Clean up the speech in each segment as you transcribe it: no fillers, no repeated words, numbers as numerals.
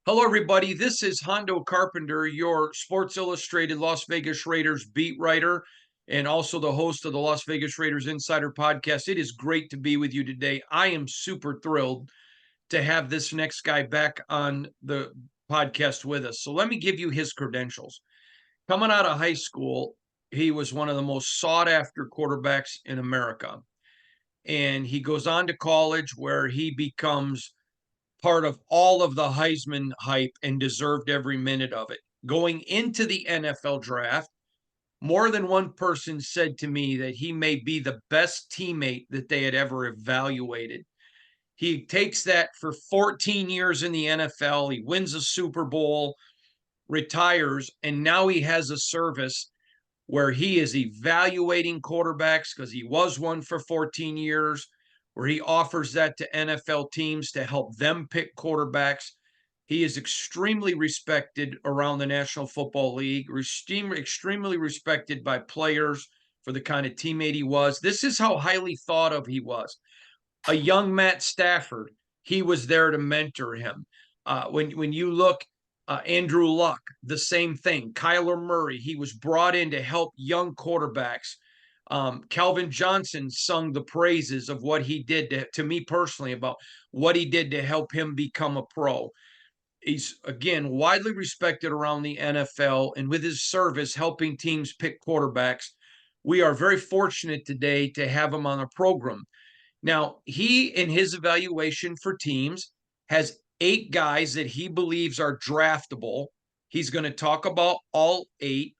Hello, everybody. This is Hondo Carpenter, your Sports Illustrated Las Vegas Raiders beat writer and also the host of the Las Vegas Raiders Insider Podcast. It is great to be with you today. I am super thrilled to have this next guy back on the podcast with us. So let me give you his credentials. Coming out of high school, he was one of the most sought after quarterbacks in America. And he goes on to college where he becomes part of all of the Heisman hype and deserved every minute of it. Going into the NFL draft, more than one person said to me that he may be the best teammate that they had ever evaluated. He takes that for 14 years in the NFL. He wins a Super Bowl, retires, and now he has a service where he is evaluating quarterbacks because he was one for 14 years, where he offers that to NFL teams to help them pick quarterbacks. He is extremely respected around the National Football League, extremely respected by players for the kind of teammate he was. This is how highly thought of he was. A young Matt Stafford, he was there to mentor him. When you look, Andrew Luck, the same thing. Kyler Murray, he was brought in to help young quarterbacks. Calvin Johnson sung the praises of what he did to me personally about what he did to help him become a pro. He's, again, widely respected around the NFL, and with his service helping teams pick quarterbacks, we are very fortunate today to have him on a program. Now, he, in his evaluation for teams, has 8 guys that he believes are draftable. He's going to talk about all 8.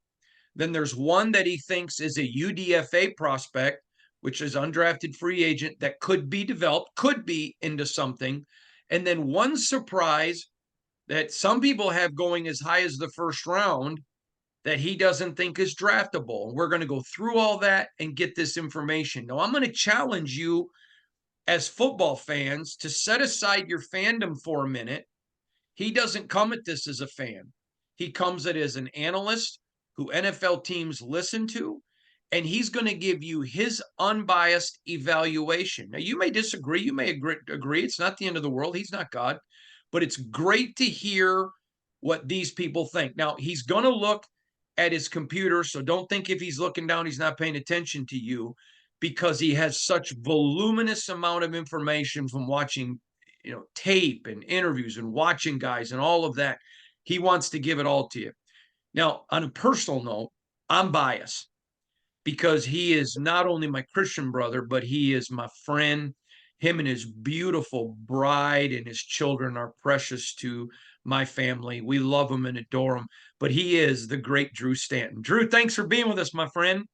Then there's one that he thinks is a UDFA prospect, which is undrafted free agent that could be developed, could be into something. And then one surprise that some people have going as high as the first round that he doesn't think is draftable. We're going to go through all that and get this information. Now, I'm going to challenge you as football fans to set aside your fandom for a minute. He doesn't come at this as a fan. He comes at it as an analyst who NFL teams listen to, and he's going to give you his unbiased evaluation. Now, you may disagree. You may agree. It's not the end of the world. He's not God. But it's great to hear what these people think. Now, he's going to look at his computer, so don't think if he's looking down, he's not paying attention to you, because he has such voluminous amount of information from watching, tape and interviews and watching guys and all of that. He wants to give it all to you. Now, on a personal note, I'm biased because he is not only my Christian brother, but he is my friend. Him and his beautiful bride and his children are precious to my family. We love him and adore him. But he is the great Drew Stanton. Drew, thanks for being with us, my friend.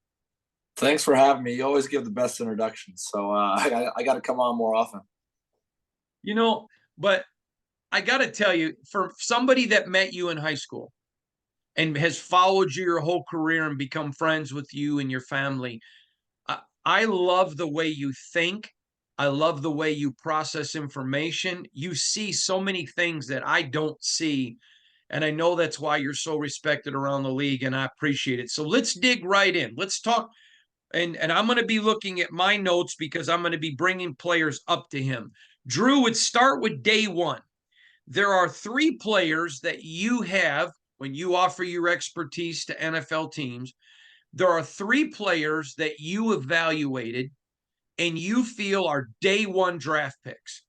Thanks for having me. You always give the best introductions, so I got to come on more often. But I got to tell you, for somebody that met you in high school and has followed you your whole career and become friends with you and your family, I love the way you think. I love the way you process information. You see so many things that I don't see. And I know that's why you're so respected around the league, and I appreciate it. So let's dig right in. Let's talk. And I'm going to be looking at my notes because I'm going to be bringing players up to him. Drew, would start with day one. There are 3 players that you have when you offer your expertise to NFL teams. There are 3 players that you evaluated and you feel are day one draft picks.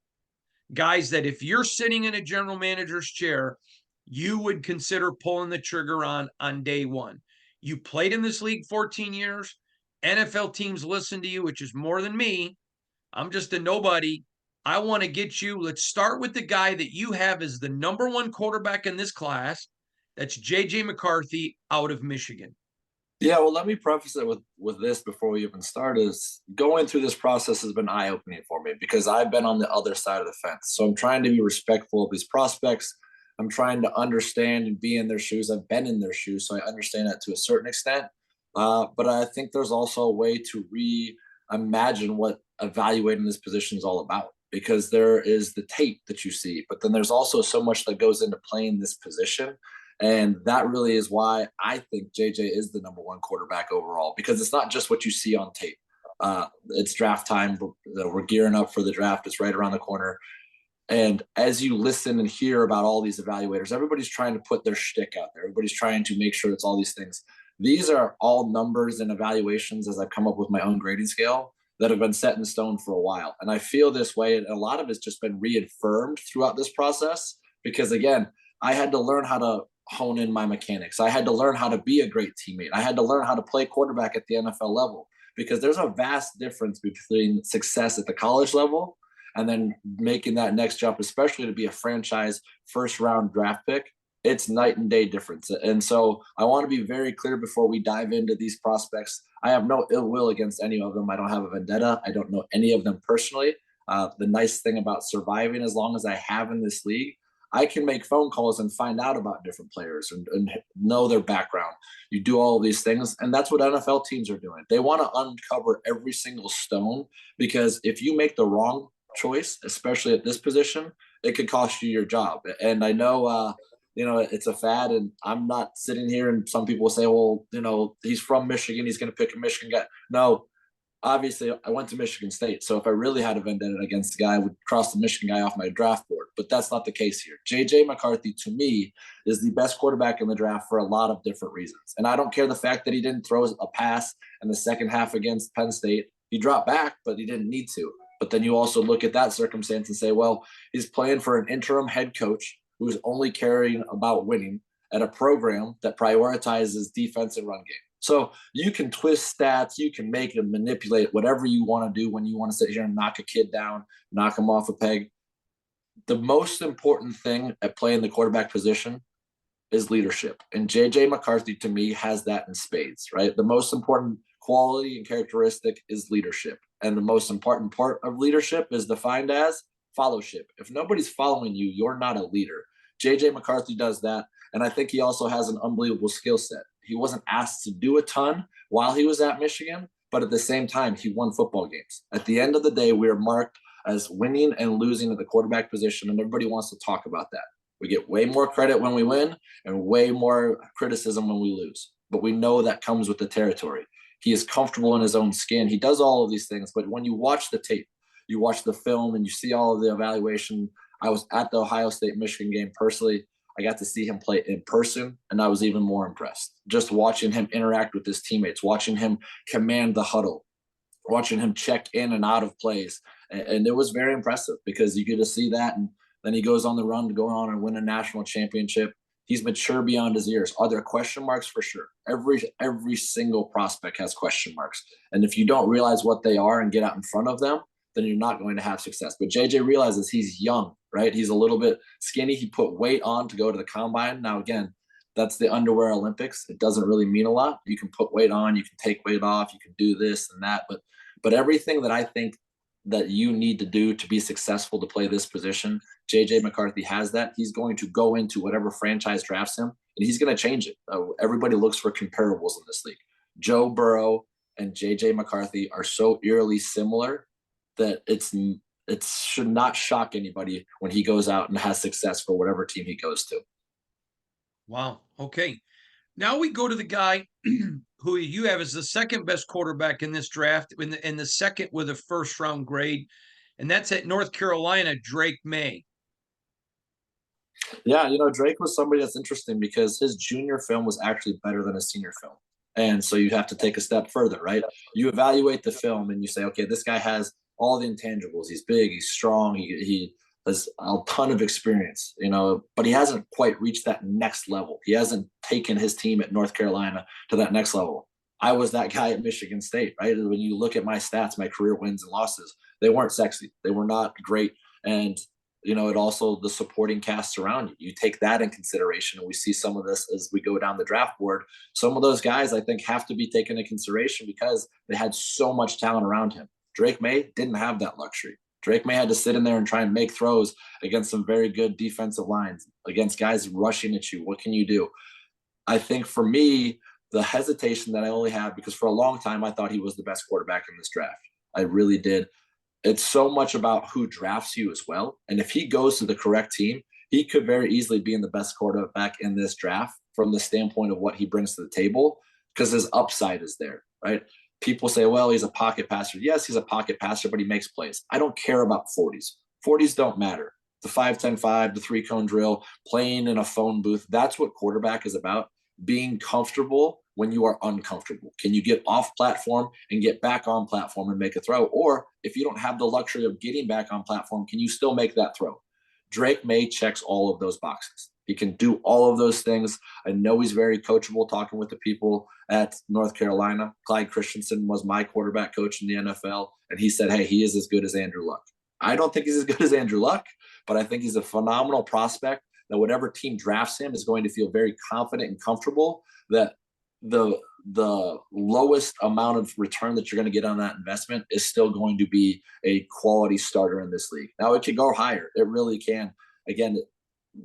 Guys that if you're sitting in a general manager's chair, you would consider pulling the trigger on day one. You played in this league 14 years. NFL teams listen to you, which is more than me. I'm just a nobody. I want to get you. Let's start with the guy that you have as the number 1 quarterback in this class. That's J.J. McCarthy out of Michigan. Yeah, well, let me preface it with this before we even start. Is going through this process has been eye-opening for me because I've been on the other side of the fence. So I'm trying to be respectful of these prospects. I'm trying to understand and be in their shoes. I've been in their shoes, so I understand that to a certain extent. But I think there's also a way to reimagine what evaluating this position is all about, because there is the tape that you see, but then there's also so much that goes into playing this position. And that really is why I think JJ is the number 1 quarterback overall, because it's not just what you see on tape. It's draft time. We're gearing up for the draft. It's right around the corner. And as you listen and hear about all these evaluators, everybody's trying to put their shtick out there. Everybody's trying to make sure it's all these things. These are all numbers and evaluations as I've come up with my own grading scale that have been set in stone for a while. And I feel this way, and a lot of it's just been reaffirmed throughout this process because, again, I had to learn how to hone in my mechanics. I had to learn how to be a great teammate. I had to learn how to play quarterback at the NFL level because there's a vast difference between success at the college level and then making that next jump, especially to be a franchise first round draft pick. It's night and day difference. And so I want to be very clear before we dive into these prospects. I have no ill will against any of them. I don't have a vendetta. I don't know any of them personally. The nice thing about surviving as long as I have in this league, I can make phone calls and find out about different players and know their background. You do all of these things, and that's what NFL teams are doing. They want to uncover every single stone because if you make the wrong choice, especially at this position, it could cost you your job. And I know, it's a fad, and I'm not sitting here and some people say, well, he's from Michigan, he's going to pick a Michigan guy. No, obviously I went to Michigan State. So if I really had a vendetta against the guy, I would cross the Michigan guy off my draft board. But that's not the case here. JJ McCarthy, to me, is the best quarterback in the draft for a lot of different reasons. And I don't care the fact that he didn't throw a pass in the second half against Penn State. He dropped back, but he didn't need to. But then you also look at that circumstance and say, well, he's playing for an interim head coach who's only caring about winning at a program that prioritizes defense and run game. So you can twist stats, you can make and manipulate whatever you want to do when you want to sit here and knock a kid down, knock him off a peg. The most important thing at playing the quarterback position is leadership. And JJ McCarthy, to me, has that in spades, right? The most important quality and characteristic is leadership. And the most important part of leadership is defined as fellowship. If nobody's following you, you're not a leader. JJ McCarthy does that. And I think he also has an unbelievable skill set. He wasn't asked to do a ton while he was at Michigan, but at the same time, he won football games. At the end of the day, we are marked as winning and losing at the quarterback position, and everybody wants to talk about that. We get way more credit when we win and way more criticism when we lose. But we know that comes with the territory. He is comfortable in his own skin. He does all of these things. But when you watch the tape, you watch the film, and you see all of the evaluation. I was at the Ohio State-Michigan game personally. I got to see him play in person, and I was even more impressed. Just watching him interact with his teammates, watching him command the huddle, watching him check in and out of plays. And it was very impressive because you get to see that. And then he goes on the run to go on and win a national championship. He's mature beyond his years. Are there question marks? For sure. Every single prospect has question marks. And if you don't realize what they are and get out in front of them, then you're not going to have success. But JJ realizes he's young, right? He's a little bit skinny. He put weight on to go to the combine. Now, again, that's the underwear Olympics. It doesn't really mean a lot. You can put weight on, you can take weight off, you can do this and that. But everything that I think that you need to do to be successful to play this position, JJ McCarthy has that. He's going to go into whatever franchise drafts him, and he's going to change it. Everybody looks for comparables in this league. Joe Burrow and JJ McCarthy are so eerily similar that it should not shock anybody when he goes out and has success for whatever team he goes to. Wow. Okay. Now we go to the guy who you have as the second best quarterback in this draft, in the second with a first round grade, and that's at North Carolina, Drake May. Yeah, Drake was somebody that's interesting because his junior film was actually better than his senior film. And so you have to take a step further, right? You evaluate the film and you say, okay, this guy has all the intangibles. He's big, he's strong, he has a ton of experience, but he hasn't quite reached that next level. He hasn't taken his team at North Carolina to that next level. I was that guy at Michigan State, right? When you look at my stats, my career wins and losses, they weren't sexy. They were not great. And, it also the supporting cast around you. You take that in consideration, and we see some of this as we go down the draft board. Some of those guys, I think, have to be taken into consideration because they had so much talent around him. Drake May didn't have that luxury. Drake May had to sit in there and try and make throws against some very good defensive lines, against guys rushing at you. What can you do? I think for me, the hesitation that I only have, because for a long time, I thought he was the best quarterback in this draft. I really did. It's so much about who drafts you as well. And if he goes to the correct team, he could very easily be in the best quarterback in this draft from the standpoint of what he brings to the table, because his upside is there, right? People say, well, he's a pocket passer. Yes, he's a pocket passer, but he makes plays. I don't care about 40s. 40s don't matter. the 5-10-5, the 3-cone drill, playing in a phone booth. That's what quarterback is about, being comfortable when you are uncomfortable. Can you get off platform and get back on platform and make a throw? Or if you don't have the luxury of getting back on platform, can you still make that throw? Drake May checks all of those boxes. He can do all of those things. I know he's very coachable, talking with the people at North Carolina. Clyde Christensen was my quarterback coach in the NFL, and he said, hey, he is as good as Andrew Luck. I don't think he's as good as Andrew Luck, but I think he's a phenomenal prospect that whatever team drafts him is going to feel very confident and comfortable that the lowest amount of return that you're going to get on that investment is still going to be a quality starter in this league. Now, it can go higher. It really can. Again,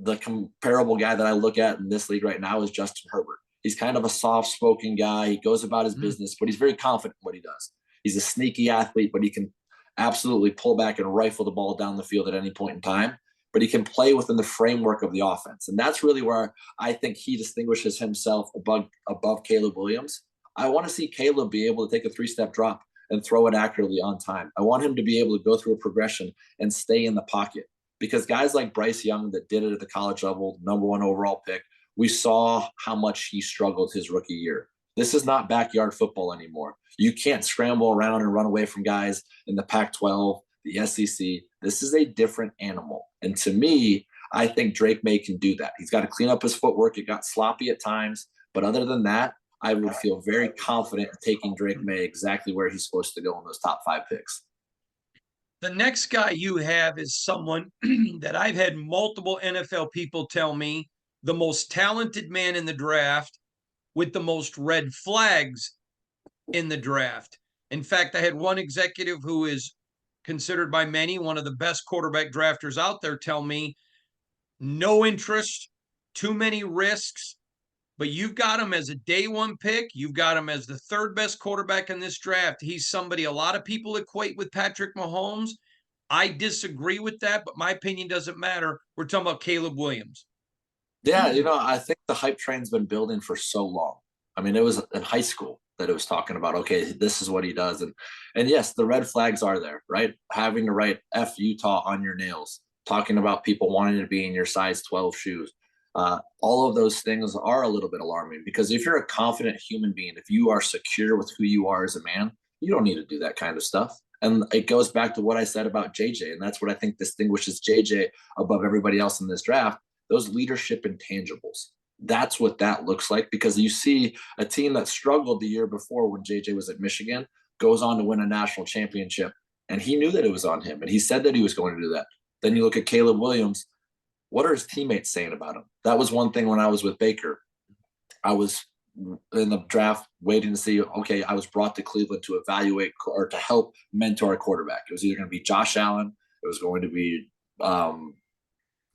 the comparable guy that I look at in this league right now is Justin Herbert. He's kind of a soft-spoken guy. He goes about his business, but he's very confident in what he does. He's a sneaky athlete, but he can absolutely pull back and rifle the ball down the field at any point in time. But he can play within the framework of the offense. And that's really where I think he distinguishes himself above Caleb Williams. I want to see Caleb be able to take a 3-step drop and throw it accurately on time. I want him to be able to go through a progression and stay in the pocket. Because guys like Bryce Young that did it at the college level, #1 overall pick, we saw how much he struggled his rookie year. This is not backyard football anymore. You can't scramble around and run away from guys in the Pac-12, the SEC. This is a different animal. And to me, I think Drake May can do that. He's got to clean up his footwork. It got sloppy at times. But other than that, I would feel very confident in taking Drake May exactly where he's supposed to go in those top 5 picks. The next guy you have is someone that I've had multiple NFL people tell me the most talented man in the draft with the most red flags in the draft. In fact, I had one executive who is considered by many one of the best quarterback drafters out there tell me no interest, too many risks, but you've got him as a day 1 pick. You've got him as the 3rd best quarterback in this draft. He's somebody a lot of people equate with Patrick Mahomes. I disagree with that, but my opinion doesn't matter. We're talking about Caleb Williams. Yeah, I think the hype train's been building for so long. I mean, it was in high school that it was talking about, okay, this is what he does. And yes, the red flags are there, right? Having to write F Utah on your nails, talking about people wanting to be in your size 12 shoes. All of those things are a little bit alarming because if you're a confident human being, if you are secure with who you are as a man, you don't need to do that kind of stuff. And it goes back to what I said about JJ. And that's what I think distinguishes JJ above everybody else in this draft, those leadership intangibles. That's what that looks like, because you see a team that struggled the year before when JJ was at Michigan goes on to win a national championship. And he knew that it was on him. And he said that he was going to do that. Then you look at Caleb Williams. What are his teammates saying about him? That was one thing when I was with Baker. I was in the draft waiting to see, okay, I was brought to Cleveland to evaluate or to help mentor a quarterback. It was either going to be Josh Allen, it was going to be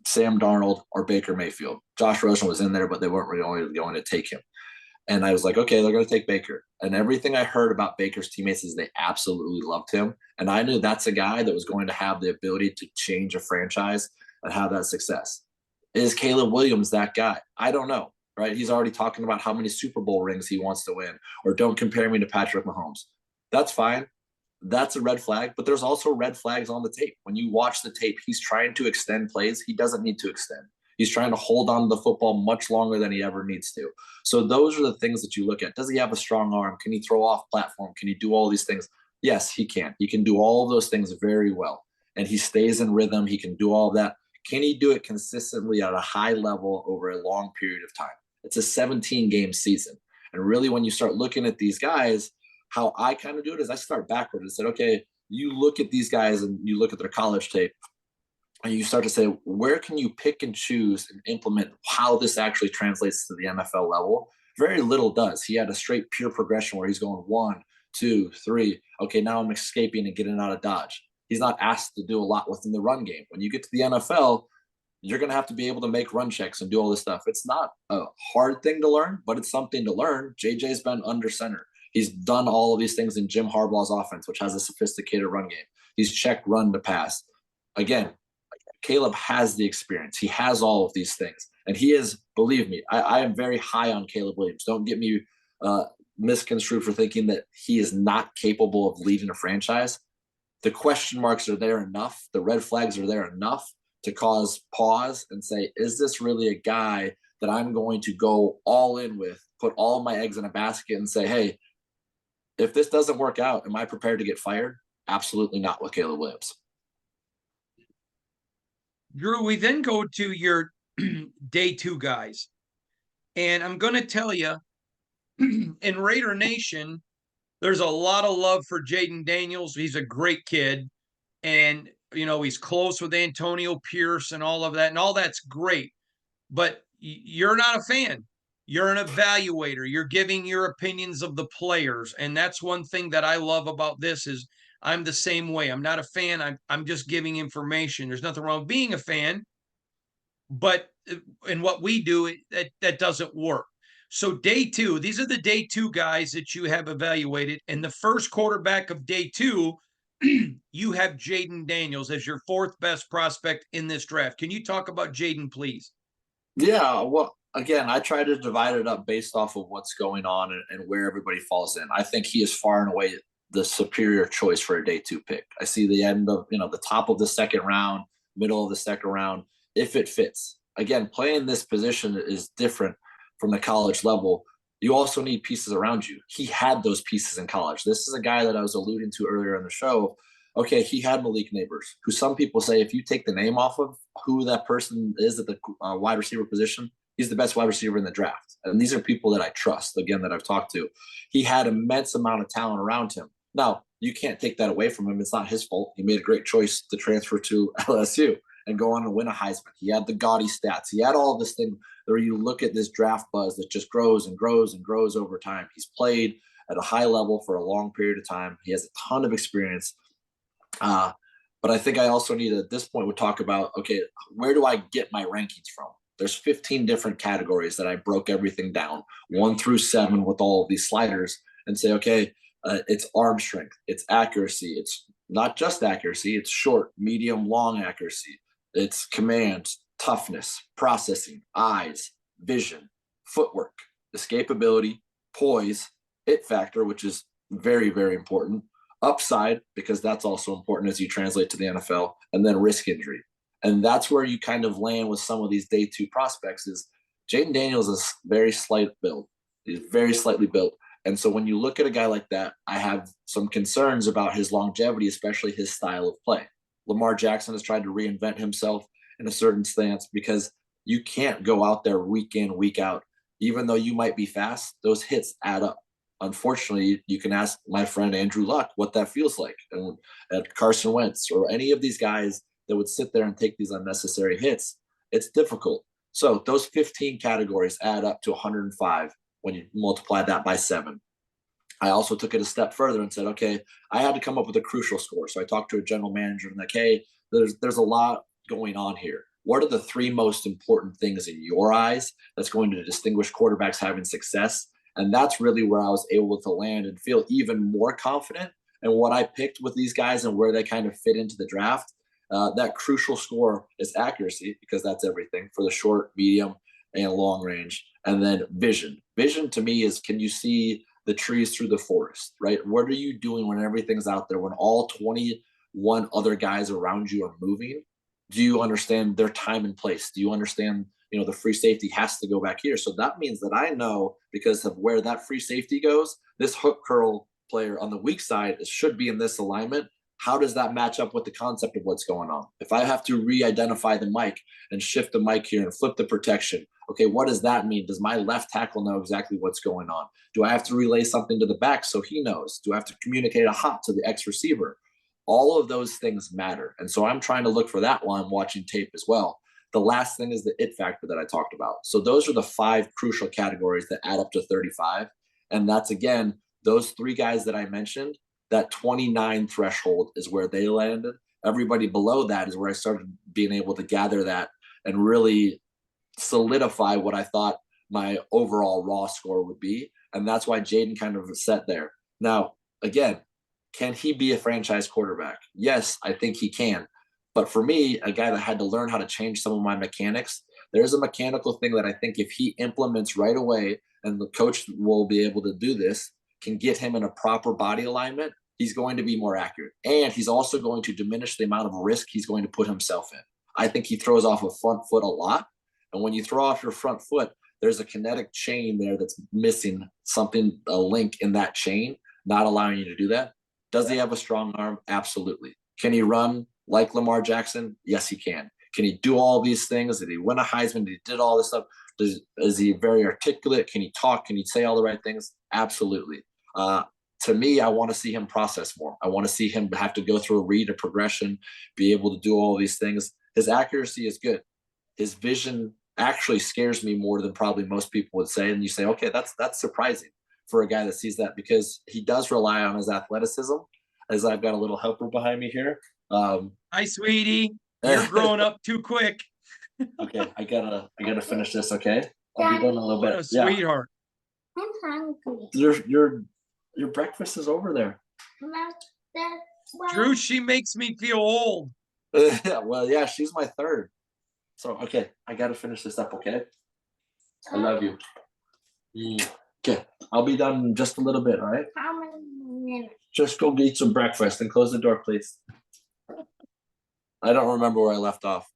Sam Darnold, or Baker Mayfield. Josh Rosen was in there, but they weren't really going to take him. And I was like, okay, they're going to take Baker. And everything I heard about Baker's teammates is they absolutely loved him. And I knew that's a guy that was going to have the ability to change a franchise and have that success. Is Caleb Williams that guy? I don't know, right? He's already talking about how many Super Bowl rings he wants to win, or don't compare me to Patrick Mahomes. That's fine. That's a red flag, but there's also red flags on the tape. When you watch the tape, he's trying to extend plays. He doesn't need to extend. He's trying to hold on to the football much longer than he ever needs to. So those are the things that you look at. Does he have a strong arm? Can he throw off platform? Can he do all these things? Yes, he can. He can do all of those things very well. And he stays in rhythm. He can do all of that. Can he do it consistently at a high level over a long period of time? It's a 17-game season. And really, when you start looking at these guys, how I kind of do it is I start backwards and said, okay, you look at these guys and you look at their college tape and you start to say, where can you pick and choose and implement how this actually translates to the NFL level? Very little does. He had a straight pure progression where he's going 1, 2, 3. Okay, now I'm escaping and getting out of dodge. He's not asked to do a lot within the run game. When you get to the NFL, you're going to have to be able to make run checks and do all this stuff. It's not a hard thing to learn, but it's something to learn. JJ's been under center. He's done all of these things in Jim Harbaugh's offense, which has a sophisticated run game. He's checked run to pass. Again, Caleb has the experience. He has all of these things. And he is, believe me, I am very high on Caleb Williams. Don't get me misconstrued for thinking that he is not capable of leading a franchise. The question marks are there enough. The red flags are there enough to cause pause and say, is this really a guy that I'm going to go all in with, put all my eggs in a basket and say, hey, if this doesn't work out, am I prepared to get fired? Absolutely not with Caleb Williams. Drew, we then go to your day two guys. And I'm going to tell you, in Raider Nation, there's a lot of love for Jaden Daniels. He's a great kid. And, he's close with Antonio Pierce and all of that. And all that's great. But you're not a fan. You're an evaluator. You're giving your opinions of the players. And that's one thing that I love about this is I'm the same way. I'm not a fan. I'm just giving information. There's nothing wrong with being a fan. But in what we do, that doesn't work. So day two, these are the day two guys that you have evaluated. And the first quarterback of day two, you have Jaden Daniels as your fourth best prospect in this draft. Can you talk about Jaden, please? Yeah, well, again, I try to divide it up based off of what's going on and where everybody falls in. I think he is far and away the superior choice for a day two pick. I see the end of, the top of the second round, middle of the second round, if it fits. Again, playing this position is different from the college level. You also need pieces around you. He had those pieces in college. This is a guy that I was alluding to earlier in the show. Okay, he had Malik Neighbors, who some people say if you take the name off of who that person is at the wide receiver position, he's the best wide receiver in the draft. And these are people that I trust, again, that I've talked to. He had immense amount of talent around him. Now, you can't take that away from him. It's not his fault. He made a great choice to transfer to LSU and go on and win a Heisman. He had the gaudy stats. He had all this thing where you look at this draft buzz that just grows and grows and grows over time. He's played at a high level for a long period of time. He has a ton of experience. But I think I also need at this point, we'll talk about, okay, where do I get my rankings from? There's 15 different categories that I broke everything down, 1 through 7 with all of these sliders and say, okay, it's arm strength, it's accuracy. It's not just accuracy, it's short, medium, long accuracy. It's command, toughness, processing, eyes, vision, footwork, escapability, poise, it factor, which is very, very important, upside, because that's also important as you translate to the NFL, and then risk injury. And that's where you kind of land with some of these day two prospects is Jaden Daniels is very slight build. He's very slightly built. And so when you look at a guy like that, I have some concerns about his longevity, especially his style of play. Lamar Jackson has tried to reinvent himself in a certain stance because you can't go out there week in, week out. Even though you might be fast, those hits add up. Unfortunately, you can ask my friend Andrew Luck what that feels like, and Carson Wentz or any of these guys that would sit there and take these unnecessary hits. It's difficult. So those 15 categories add up to 105 when you multiply that by 7. I also took it a step further and said, okay, I had to come up with a crucial score. So I talked to a general manager and like, hey, there's a lot going on here. What are the 3 most important things in your eyes that's going to distinguish quarterbacks having success? And that's really where I was able to land and feel even more confident in what I picked with these guys and where they kind of fit into the draft. That crucial score is accuracy, because that's everything for the short, medium, and long range. And then vision. Vision to me is, can you see the trees through the forest, right? What are you doing when everything's out there, when all 21 other guys around you are moving? Do you understand their time and place? Do you understand, the free safety has to go back here? So that means that I know, because of where that free safety goes, this hook curl player on the weak side should be in this alignment. How does that match up with the concept of what's going on? If I have to re-identify the mic and shift the mic here and flip the protection, okay, what does that mean? Does my left tackle know exactly what's going on? Do I have to relay something to the back so he knows? Do I have to communicate a hot to the X receiver? All of those things matter. And so I'm trying to look for that while I'm watching tape as well. The last thing is the it factor that I talked about. So those are the 5 crucial categories that add up to 35. And that's, again, those 3 guys that I mentioned, that 29 threshold is where they landed. Everybody below that is where I started being able to gather that and really solidify what I thought my overall raw score would be. And that's why Jaden kind of set there. Now, again, can he be a franchise quarterback? Yes, I think he can. But for me, a guy that had to learn how to change some of my mechanics, there's a mechanical thing that I think if he implements right away, and the coach will be able to do this, can get him in a proper body alignment, he's going to be more accurate. And he's also going to diminish the amount of risk he's going to put himself in. I think he throws off a front foot a lot. And when you throw off your front foot, there's a kinetic chain there that's missing something, a link in that chain, not allowing you to do that. Does he have a strong arm? Absolutely. Can he run like Lamar Jackson? Yes, he can. Can he do all these things? Did he win a Heisman? Did he did all this stuff? Is he very articulate? Can he talk? Can he say all the right things? Absolutely. To me, I want to see him process more. I want to see him have to go through a read, a progression, be able to do all these things. His accuracy is good. His vision actually scares me more than probably most people would say. And you say, okay, that's surprising for a guy that sees that, because he does rely on his athleticism. As I've got a little helper behind me here. Hi, sweetie. You're growing up too quick. Okay, I gotta finish this. Okay, I'll be done in a little What bit. a sweetheart. I'm hungry. Your breakfast is over there. Drew, she makes me feel old. Well, yeah, she's my third. So okay, I gotta finish this up. Okay, I love you. Okay, I'll be done in just a little bit. All right. How many minutes? Just go eat some breakfast and close the door, please. I don't remember where I left off.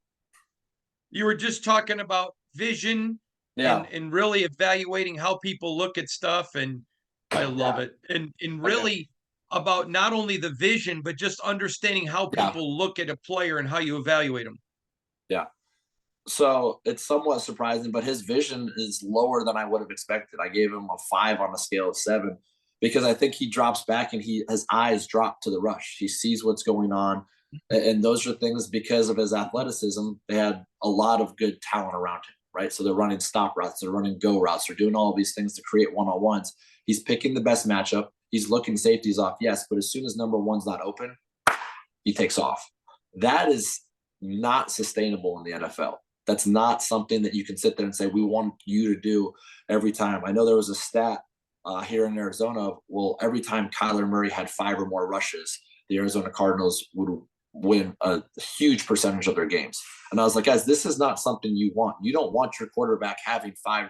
You were just talking about vision Yeah. and really evaluating how people look at stuff. And I love it. And really about not only the vision, but just understanding how people look at a player and how you evaluate them. Yeah. So it's somewhat surprising, but his vision is lower than I would have expected. I gave him a 5 on a scale of 7 because I think he drops back and his eyes drop to the rush. He sees what's going on. And those are things because of his athleticism. They had a lot of good talent around him, right? So they're running stop routes, they're running go routes, they're doing all of these things to create one-on-ones. He's picking the best matchup. He's looking safeties off, yes, but as soon as number one's not open, he takes off. That is not sustainable in the NFL. That's not something that you can sit there and say, we want you to do every time. I know there was a stat here in Arizona. Well, every time Kyler Murray had 5 or more rushes, the Arizona Cardinals would win a huge percentage of their games. And I was like, guys, this is not something you want. You don't want your quarterback having 5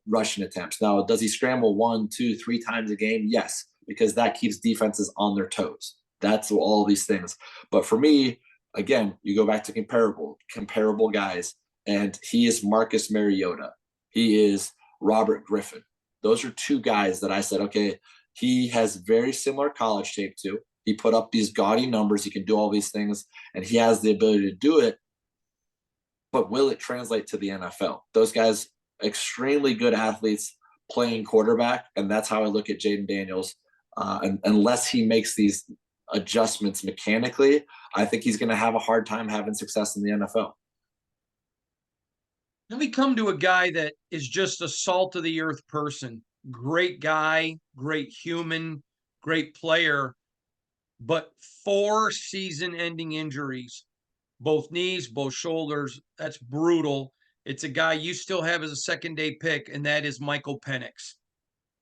rushing attempts. Now, does he scramble 1, 2, 3 times a game? Yes, because that keeps defenses on their toes. That's all these things. But for me, again, you go back to comparable guys, and he is Marcus Mariota. He is Robert Griffin. Those are 2 guys that I said, okay, he has very similar college tape to. He put up these gaudy numbers. He can do all these things, and he has the ability to do it. But will it translate to the NFL? Those guys, extremely good athletes playing quarterback, and that's how I look at Jaden Daniels. And unless he makes these adjustments mechanically, I think he's going to have a hard time having success in the NFL. Let me come to a guy that is just a salt of the earth person. Great guy, great human, great player, but 4 season-ending injuries, both knees, both shoulders. That's brutal. It's a guy you still have as a second-day pick, and that is Michael Pennock.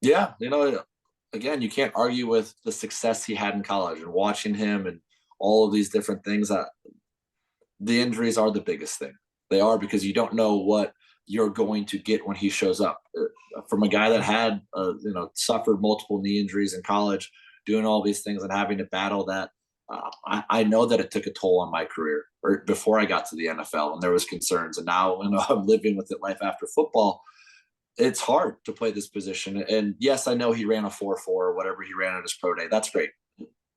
Yeah, again, you can't argue with the success he had in college and watching him and all of these different things. The injuries are the biggest thing. They are, because you don't know what you're going to get when he shows up. From a guy that had, suffered multiple knee injuries in college, doing all these things and having to battle that, I know that it took a toll on my career, or before I got to the NFL, and there was concerns. And now, I'm living with it, life after football. It's hard to play this position. And yes, I know he ran a 4.4 or whatever he ran at his pro day. That's great.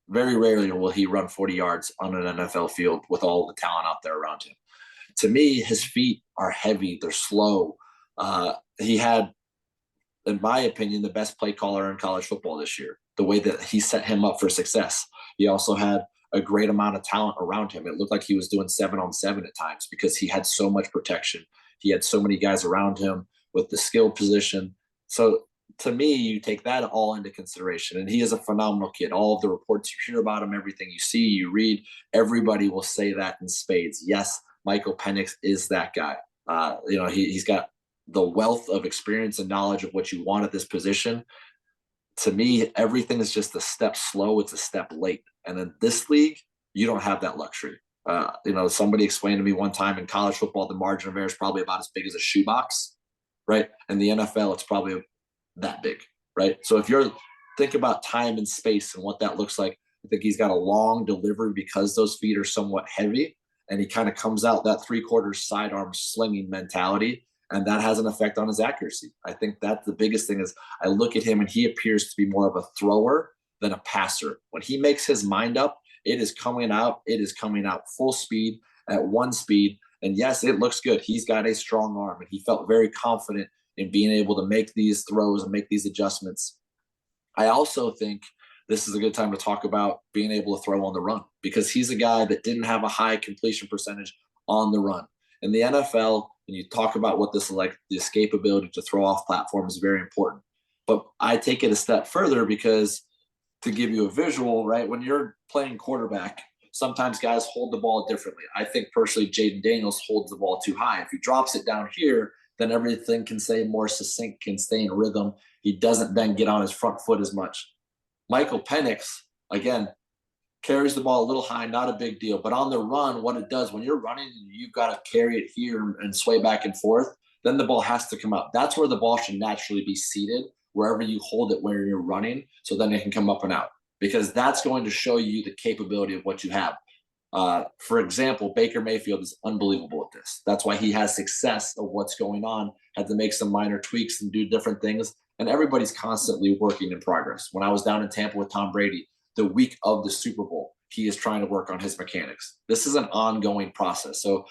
Very rarely will he run 40 yards on an NFL field with all the talent out there around him. To me, his feet are heavy. They're slow. He had, in my opinion, the best play caller in college football this year, the way that he set him up for success. He also had a great amount of talent around him. It looked like he was doing 7-on-7 at times because he had so much protection. He had so many guys around him with the skill position. So to me, you take that all into consideration. And he is a phenomenal kid. All of the reports you hear about him, everything you see, you read, everybody will say that in spades. Yes, Michael Pennock is that guy. He's got the wealth of experience and knowledge of what you want at this position. To me, everything is just a step slow. It's a step late. And in this league, you don't have that luxury. Somebody explained to me one time, in college football, the margin of error is probably about as big as a shoebox, right? In the NFL, it's probably that big, right? So if you're think about time and space and what that looks like, I think he's got a long delivery because those feet are somewhat heavy. and he kind of comes out that 3/4 sidearm slinging mentality, and that has an effect on his accuracy. I think that's the biggest thing is I look at him and he appears to be more of a thrower than a passer. When he makes his mind up, it is coming out. It is coming out full speed at one speed. And yes, it looks good. He's got a strong arm, and he felt very confident in being able to make these throws and make these adjustments. I also think this is a good time to talk about being able to throw on the run, because he's a guy that didn't have a high completion percentage on the run. In the NFL, when you talk about what this is like, the escapability to throw off platform is very important. But I take it a step further because, to give you a visual, right, when you're playing quarterback, sometimes guys hold the ball differently. I think personally Jaden Daniels holds the ball too high. If he drops it down here, then everything can stay more succinct, can stay in rhythm. He doesn't then get on his front foot as much. Michael Pennock, again, carries the ball a little high, not a big deal. But on the run, what it does, when you're running, you've got to carry it here and sway back and forth, then the ball has to come out. That's where the ball should naturally be seated, wherever you hold it where you're running, so then it can come up and out, because that's going to show you the capability of what you have. For example, Baker Mayfield is unbelievable at this. That's why he has success of what's going on, had to make some minor tweaks and do different things. And everybody's constantly working in progress. When I was down in Tampa with Tom Brady, the week of the Super Bowl, he is trying to work on his mechanics. This is an ongoing process. So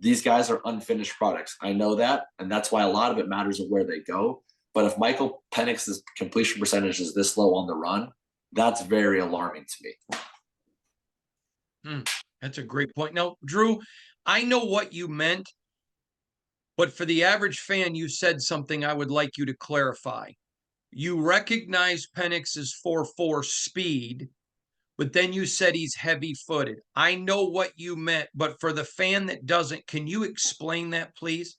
these guys are unfinished products. I know that. And that's why a lot of it matters of where they go. But if Michael Penix's completion percentage is this low on the run, that's very alarming to me. That's a great point. Now, Drew, I know what you meant, but for the average fan, you said something I would like you to clarify. You recognize Penix's 4.4 speed, but then you said he's heavy-footed. I know what you meant, but for the fan that doesn't, can you explain that, please?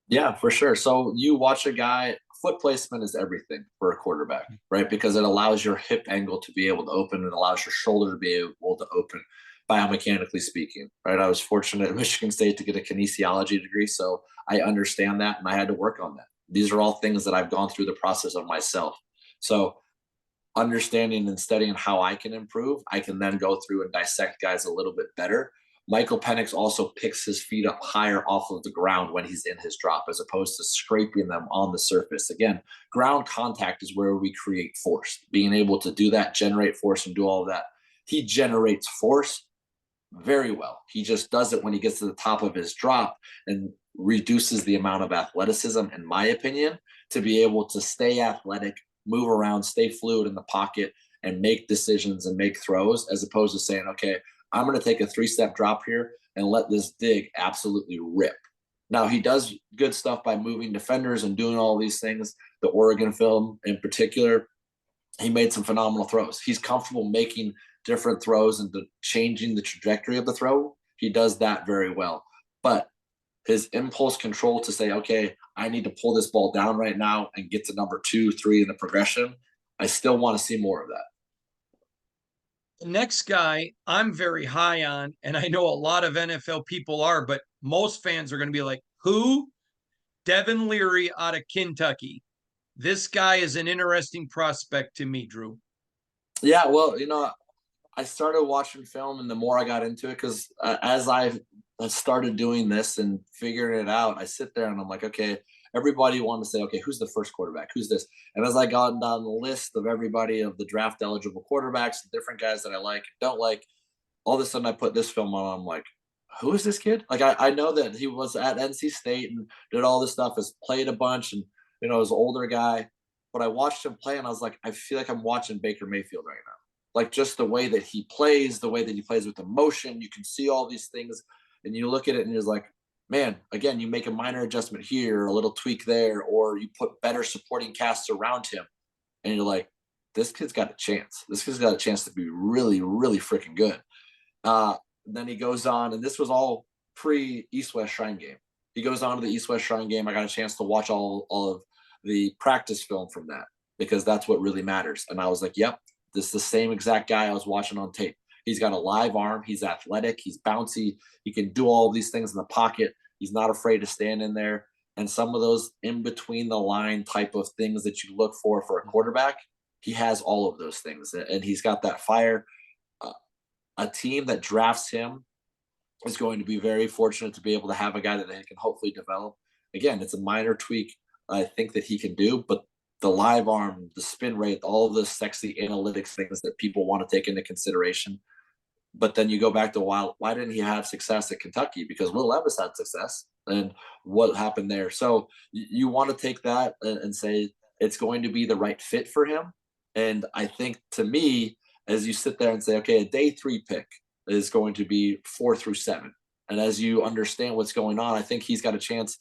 Yeah, for sure. So you watch a guy, foot placement is everything for a quarterback, right? Because it allows your hip angle to be able to open, and allows your shoulder to be able to open, biomechanically speaking, right? I was fortunate at Michigan State to get a kinesiology degree, so I understand that, and I had to work on that. These are all things that I've gone through the process of myself. So understanding and studying how I can improve, I can then go through and dissect guys a little bit better. Michael Penix also picks his feet up higher off of the ground when he's in his drop, as opposed to scraping them on the surface. Again, ground contact is where we create force. Being able to do that, generate force, and do all of that. He generates force very well. He just does it when he gets to the top of his drop and reduces the amount of athleticism, in my opinion, to be able to stay athletic, move around, stay fluid in the pocket, and make decisions and make throws, as opposed to saying, okay, I'm going to take a 3-step drop here and let this dig absolutely rip. Now, he does good stuff by moving defenders and doing all these things. The Oregon film in particular, he made some phenomenal throws. He's comfortable making different throws and changing the trajectory of the throw. He does that very well. But his impulse control to say, okay, I need to pull this ball down right now and get to number 2, 3 in the progression, I still want to see more of that. The next guy I'm very high on, and I know a lot of NFL people are, but most fans are going to be like, who? Devin Leary out of Kentucky. This guy is an interesting prospect to me, Drew. Yeah, well, I started watching film, and the more I got into it, because as I started doing this and figuring it out, I sit there and I'm like, okay, everybody wanted to say, okay, who's the first quarterback? Who's this? And as I got down the list of everybody of the draft eligible quarterbacks, the different guys that I like, don't like, all of a sudden I put this film on. I'm like, who is this kid? Like, I know that he was at NC State and did all this stuff, has played a bunch, and, is an older guy. But I watched him play, and I was like, I feel like I'm watching Baker Mayfield right now. Like, just the way that he plays, the way that he plays with emotion, you can see all these things, and you look at it and you're like, man, again, you make a minor adjustment here, a little tweak there, or you put better supporting casts around him, and you're like, this kid's got a chance. This kid's got a chance to be really, really freaking good. Then he goes on, and this was all pre-East-West Shrine game. He goes on to the East-West Shrine game. I got a chance to watch all of the practice film from that, because that's what really matters. And I was like, yep, this is the same exact guy I was watching on tape. He's got a live arm. He's athletic. He's bouncy. He can do all these things in the pocket. He's not afraid to stand in there. And some of those in between the line type of things that you look for a quarterback, he has all of those things. And he's got that fire. A team that drafts him is going to be very fortunate to be able to have a guy that they can hopefully develop. Again, it's a minor tweak I think that he can do, but the live arm, the spin rate, all of the sexy analytics things that people want to take into consideration. But then you go back to why didn't he have success at Kentucky? Because Will Levis had success, and what happened there? So you want to take that and say it's going to be the right fit for him. And I think to me, as you sit there and say, okay, a day 3 pick is going to be 4 through 7. And as you understand what's going on, I think he's got a chance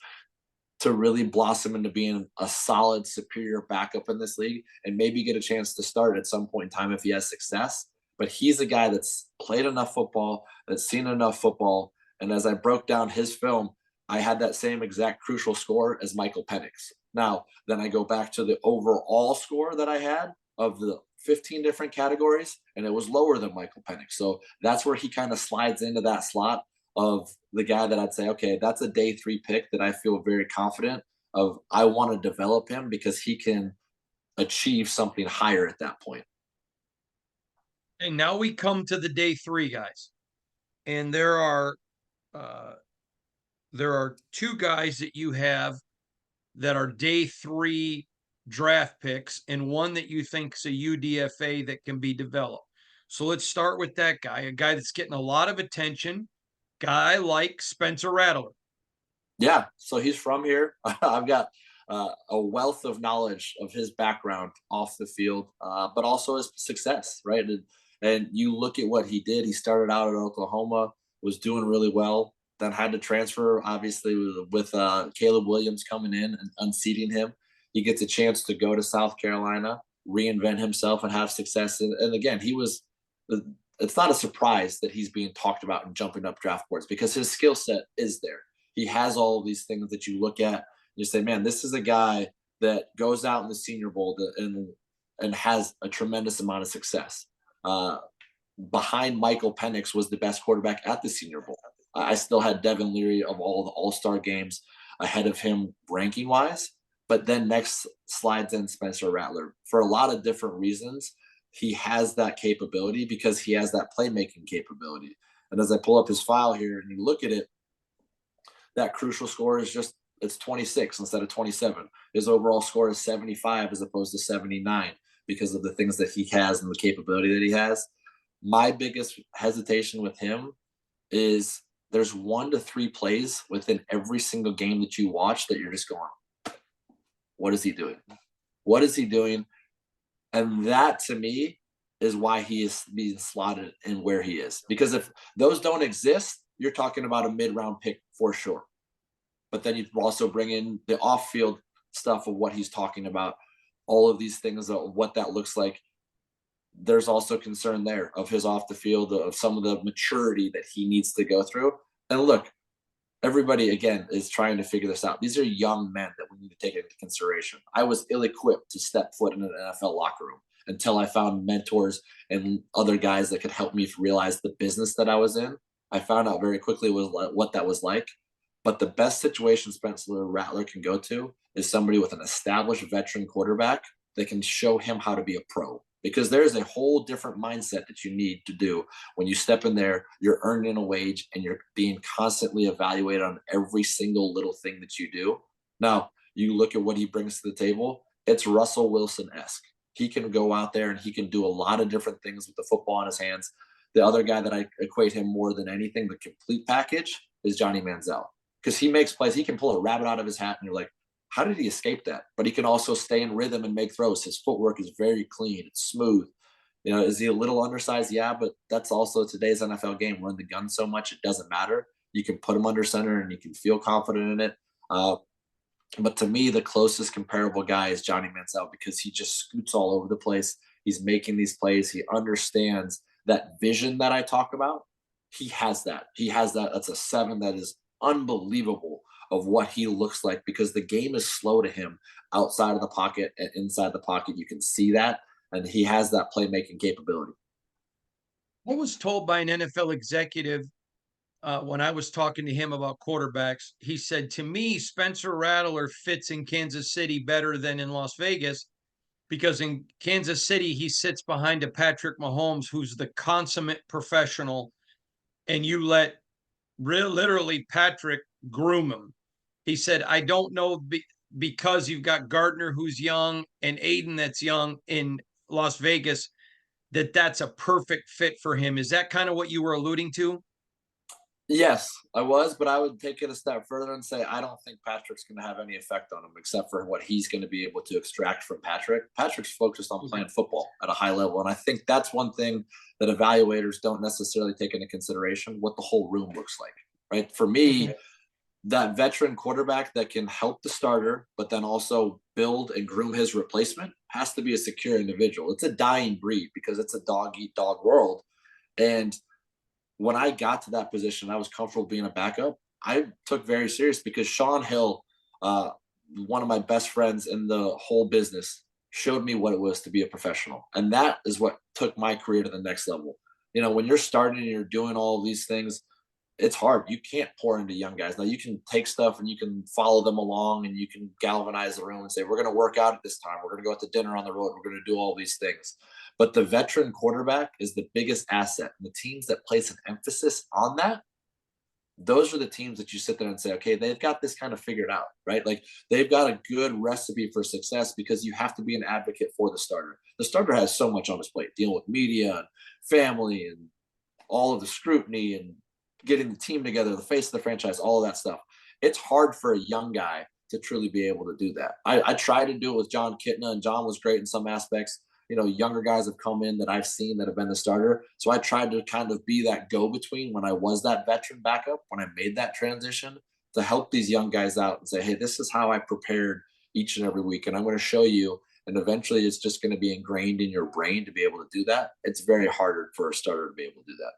to really blossom into being a solid, superior backup in this league and maybe get a chance to start at some point in time if he has success. But he's a guy that's played enough football, that's seen enough football. And as I broke down his film, I had that same exact crucial score as Michael Penix. Now, then I go back to the overall score that I had of the 15 different categories, and it was lower than Michael Penix. So that's where he kind of slides into that slot of the guy that I'd say, okay, that's a day 3 pick that I feel very confident of. I want to develop him because he can achieve something higher at that point. And now we come to the day 3 guys. And uh, there are 2 guys that you have that are day 3 draft picks and one that you think is a UDFA that can be developed. So let's start with that guy, a guy that's getting a lot of attention, guy like Spencer Rattler. Yeah, so he's from here. I've got a wealth of knowledge of his background off the field, but also his success, right? And you look at what he did. He started out at Oklahoma, was doing really well, then had to transfer, obviously, with Caleb Williams coming in and unseating him. He gets a chance to go to South Carolina, reinvent himself, and have success. And again, he was. It's not a surprise that he's being talked about and jumping up draft boards because his skill set is there. He has all of these things that you look at and you say, man, this is a guy that goes out in the Senior Bowl and has a tremendous amount of success. Behind Michael Penix was the best quarterback at the Senior Bowl. I still had Devin Leary of all the All-Star games ahead of him ranking wise, but then next slides in Spencer Rattler for a lot of different reasons. He has that capability because he has that playmaking capability. And as I pull up his file here and you look at it, that crucial score is just it's 26 instead of 27. His overall score is 75 as opposed to 79 because of the things that he has and the capability that he has. My biggest hesitation with him is there's 1 to 3 plays within every single game that you watch that you're just going, what is he doing? What is he doing? And that to me is why he is being slotted in where he is. Because if those don't exist, you're talking about a mid-round pick for sure. But then you also bring in the off-field stuff of what he's talking about, all of these things of what that looks like. There's also concern there of his off the field, of some of the maturity that he needs to go through. And look, everybody again is trying to figure this out. These are young men that we need to take into consideration. I was ill-equipped to step foot in an NFL locker room until I found mentors and other guys that could help me realize the business that I was in. I found out very quickly what that was like. But the best situation Spencer Rattler can go to is somebody with an established veteran quarterback that can show him how to be a pro. Because there's a whole different mindset that you need to do when you step in there. You're earning a wage and you're being constantly evaluated on every single little thing that you do. Now, you look at what he brings to the table, it's Russell Wilson-esque. He can go out there and he can do a lot of different things with the football in his hands. The other guy that I equate him more than anything, the complete package, is Johnny Manziel. Because he makes plays. He can pull a rabbit out of his hat and you're like, how did he escape that? But he can also stay in rhythm and make throws. His footwork is very clean. It's smooth. You know, is he a little undersized? Yeah, but that's also today's NFL game. Run the gun so much, it doesn't matter. You can put him under center and you can feel confident in it. But to me, the closest comparable guy is Johnny Manziel because he just scoots all over the place. He's making these plays. He understands that vision that I talk about. He has that. He has that. That's a 7 that is unbelievable of what he looks like because the game is slow to him outside of the pocket and inside the pocket. You can see that, and he has that playmaking capability. I was told by an NFL executive when I was talking to him about quarterbacks, he said, to me, Spencer Rattler fits in Kansas City better than in Las Vegas because in Kansas City, he sits behind a Patrick Mahomes, who's the consummate professional, and you let literally Patrick groom him. He said, I don't know because you've got Gardner who's young and Aiden that's young in Las Vegas, that's a perfect fit for him. Is that kind of what you were alluding to? Yes, I was, but I would take it a step further and say I don't think Patrick's going to have any effect on him except for what he's going to be able to extract from Patrick. Patrick's focused on playing football at a high level, and I think that's one thing that evaluators don't necessarily take into consideration, what the whole room looks like, right? For me, that veteran quarterback that can help the starter, but then also build and groom his replacement has to be a secure individual. It's a dying breed because it's a dog eat dog world. And when I got to that position, I was comfortable being a backup. I took very serious because Sean Hill, one of my best friends in the whole business, showed me what it was to be a professional. And that is what took my career to the next level. You know, when you're starting and you're doing all of these things, it's hard. You can't pour into young guys. Now you can take stuff and you can follow them along and you can galvanize the room and say, we're going to work out at this time. We're going to go out to dinner on the road. We're going to do all these things. But the veteran quarterback is the biggest asset. And the teams that place an emphasis on that, those are the teams that you sit there and say, okay, they've got this kind of figured out, right? Like they've got a good recipe for success because you have to be an advocate for the starter. The starter has so much on his plate, dealing with media and family and all of the scrutiny and getting the team together, the face of the franchise, all of that stuff. It's hard for a young guy to truly be able to do that. I tried to do it with John Kitna, and John was great in some aspects. You know, younger guys have come in that I've seen that have been the starter. So I tried to kind of be that go-between when I was that veteran backup, when I made that transition to help these young guys out and say, hey, this is how I prepared each and every week. And I'm going to show you. And eventually it's just going to be ingrained in your brain to be able to do that. It's very harder for a starter to be able to do that.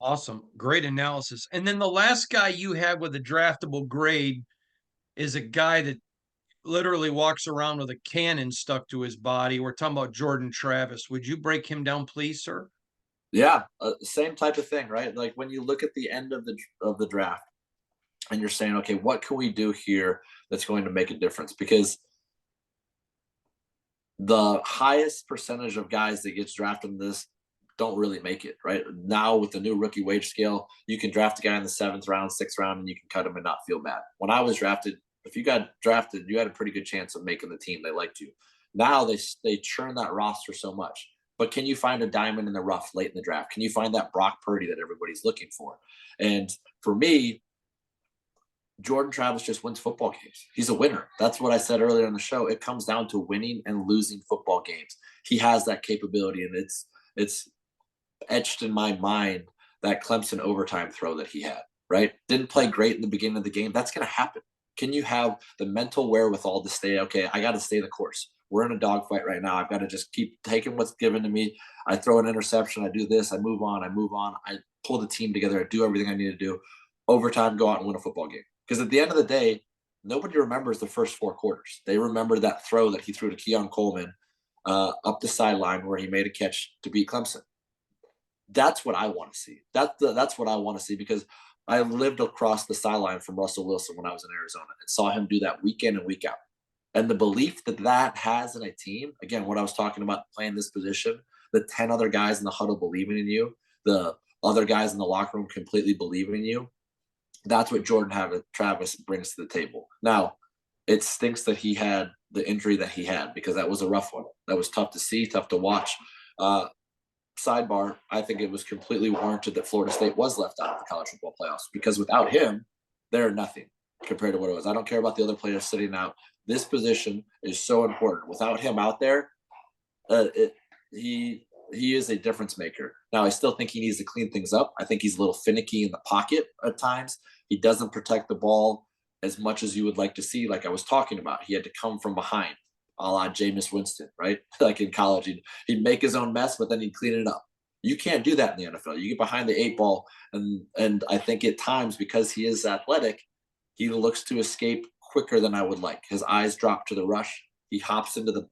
Awesome. Great analysis. And then the last guy you had with a draftable grade is a guy that literally walks around with a cannon stuck to his body. We're talking about Jordan Travis. Would you break him down, please, sir? Yeah, same type of thing, right? Like when you look at the end of the draft and you're saying, okay, what can we do here that's going to make a difference? Because the highest percentage of guys that gets drafted in this don't really make it, right? Now with the new rookie wage scale, you can draft a guy in the 7th round, 6th round, and you can cut him and not feel bad. When I was drafted, if you got drafted, you had a pretty good chance of making the team. They liked you. Now they churn that roster so much. But can you find a diamond in the rough late in the draft? Can you find that Brock Purdy that everybody's looking for? And for me, Jordan Travis just wins football games. He's a winner. That's what I said earlier in the show. It comes down to winning and losing football games. He has that capability, and it's etched in my mind that Clemson overtime throw that he had, right? Didn't play great in the beginning of the game. That's going to happen. Can you have the mental wherewithal to stay, okay, I got to stay the course. We're in a dogfight right now. I've got to just keep taking what's given to me. I throw an interception. I do this. I move on. I pull the team together. I do everything I need to do. Overtime, go out and win a football game. Because at the end of the day, nobody remembers the first 4 quarters. They remember that throw that he threw to Keon Coleman up the sideline where he made a catch to beat Clemson. That's what I want to see. That's what I want to see because I lived across the sideline from Russell Wilson when I was in Arizona and saw him do that week in and week out. And the belief that that has in a team, again, what I was talking about playing this position, the 10 other guys in the huddle believing in you, the other guys in the locker room completely believing in you, that's what Jordan Travis brings to the table. Now, it stinks that he had the injury that he had because that was a rough one. That was tough to see, tough to watch. Sidebar, I think it was completely warranted that Florida State was left out of the college football playoffs because without him, they're nothing compared to what it was. I don't care about the other players sitting out. This position is so important. Without him out there, he is a difference maker. Now, I still think he needs to clean things up. I think he's a little finicky in the pocket at times. He doesn't protect the ball as much as you would like to see, like I was talking about. He had to come from behind, a la Jameis Winston, right? Like in college, he'd make his own mess, but then he'd clean it up. You can't do that in the NFL. You get behind the 8 ball, and I think at times, because he is athletic, he looks to escape quicker than I would like. His eyes drop to the rush. He hops into the